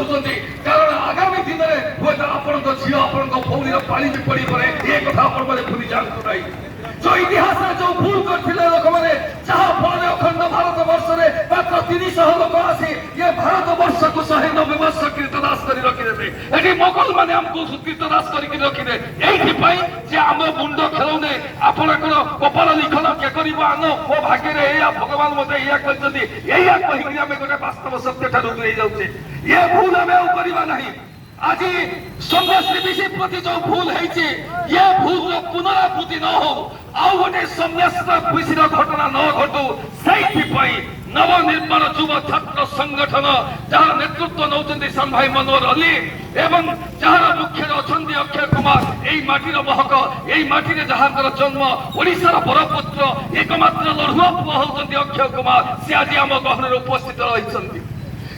ଦଉଛନ୍ତି କାରଣ ଆଗାମୀ ଦିନରେ ହୁଏତ ଆପଣଙ୍କ ଝିଅ ଆପଣଙ୍କ ଭଉଣୀର ପାଣି ବି ପଡିପାରେ ଏ କଥା ଆପଣମାନେ ଭୁଲି ଯାଆନ୍ତୁ ନାହିଁ। ଯୋଉ ଇତିହାସରେ ଯୋଉ ଭୁଲ କରିଥିଲେ ଲୋକମାନେ ଯାହା ଫଳରେ ଅଖଣ୍ଡ ଭାରତ ବର୍ଷରେ ମାତ୍ର 300 ଲୋକ ଆସି ଏ ଭାରତ ବର୍ଷକୁ 190 ବର୍ଷ କୀର୍ତ୍ତଦାସ କରି ରଖିଦେବେ। ଏଠି ମୋଗଲ ମାନେ ଆମକୁ କୀର୍ତ୍ତଦାସ କରିକି ରଖିଲେ ଏଇଥିପାଇଁ ଯେ ଆମ ମୁଣ୍ଡ ଖେଳଉନେ ଆପଣଙ୍କର କପାଳ ଲିଖନ କେ କରିବ ଆନ ମୋ ଭାଗ୍ୟରେ ଏଇଆ ଭଗବାନ ମତେ ଏଇଆ କହିଛନ୍ତି ଏଇଆ କହିକି ଆମେ ଗୋଟେ ବାସ୍ତବ ସତ୍ୟ ଠାରୁ ଦୂରେଇ ଯାଉଛେ। ଏ ଭୁଲ ଆମେ ଆଉ କରିବା ନାହିଁ। আজি ସୌମ୍ୟଶ୍ରୀ ବିଷୟ ପ୍ରତି ଯୋଉ ଭୁଲ ହେଇଛି ଏ ଭୁଲର ପୁନରାବୃତ୍ତି ନ ହଉ ଆଉ ଗୋଟେ ସୌମ୍ୟଶ୍ରୀ ବିଷୟର ଘଟଣା ନ ଘଟୁ ସେଇଥିପାଇଁ ନବନିର୍ମାଣ ଯୁବ ଛାତ୍ର ସଂଗଠନ ଯାହାର ନେତୃତ୍ୱ ନେଉଛନ୍ତି ସାନ ଭାଇ ମନୋହର ଅଲି ଏବଂ ଯାହାର ମୁଖ୍ୟରେ ଅଛନ୍ତି ଅକ୍ଷୟ କୁମାର ଏଇ ମାଟିର ମହକ ଏଇ ମାଟିରେ ଯାହାଙ୍କର ଜନ୍ମ ଓଡ଼ିଶାର ବରପୁତ୍ର ଏକମାତ୍ର ଲଢୁଆ ପୁଅ ହେଉଛନ୍ତି ଅକ୍ଷୟ କୁମାର ସେ ଆଜି ଆମ ଗହଣରେ ଉପସ୍ଥିତ ରହିଛନ୍ତି।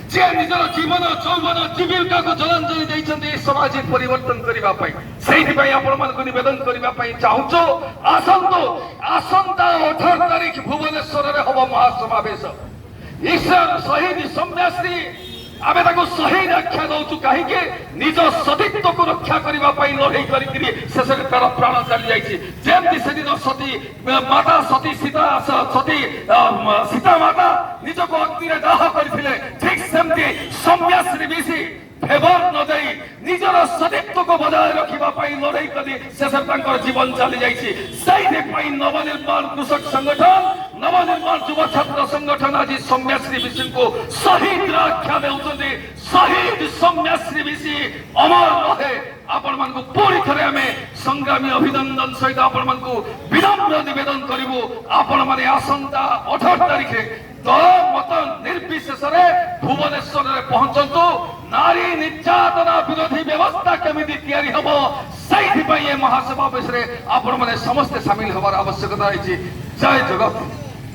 যে নিজের জীবন যৌবন জীবিকাকে জলাঞ্জলি দিয়েছেন এই সমাজ পরিবর্তন করা সেইপাই আপনার নিবেদন করা চাহুছু আসন্তু আসন্তা 18 তারিখ ভুবনেশ্বরের হব মহাসমাবেশ। ঈশ্বর শহীদ সৌম্যশ্রী আমি তাকে শহীদ আখ্যা দৌছু কাহিকি নিজ সতীত্বকে রক্ষা করা লড়াই করি শেষে তার প্রাণ চালি যাই যেমনি সেদিন সতী মাতা সতী সীতা সতী সীতা মাতা নিজকে অগ্নিরে দাহ করে ঠিক সেমতি সৌম্যশ্রী বিশি ফেভর ন দেই নিজের সতীত্বকে বজায় রাখা লড়াই করে শেষে তাঁর জীবন চালি যাই সেইপাই নবনির্মাণ কৃষক সংগঠন নবনির্মাণ যুব ছাত্র সংগঠন আজ সৌম্যশ্রী বিশিଙ୍କୁ শহীদ আখ্যা দেউଛନ୍ତି। শহীদ সৌম্যশ্রী বিশি অমর রহে। ଆପଣମାନଙ୍କୁ ପୁଣି ଥରେ ଆମେ ସଂଗ୍ରାମୀ ଅଭିନନ୍ଦନ ସହିତ ଆପଣମାନଙ୍କୁ ବିନମ୍ର ନିବେଦନ କରିବୁ ଆପଣମାନେ ଆସନ୍ତା 18 ତାରିଖରେ ଦଳ ମତ ନିର୍ବିଶେଷରେ ଭୁବନେଶ୍ୱରରେ ପହଞ୍ଚନ୍ତୁ। ନାରୀ ନିର୍ଯାତନା ବିରୋଧୀ ବ୍ୟବସ୍ଥା କେମିତି ତିଆରି ହେବ ସେଇଥିପାଇଁ ଏ ମହାସମାବେଶରେ ଆପଣମାନେ ସମସ୍ତେ ସାମିଲ ହେବାର ଆବଶ୍ୟକତା ରହିଛି। ଜୟ ଜଗତ।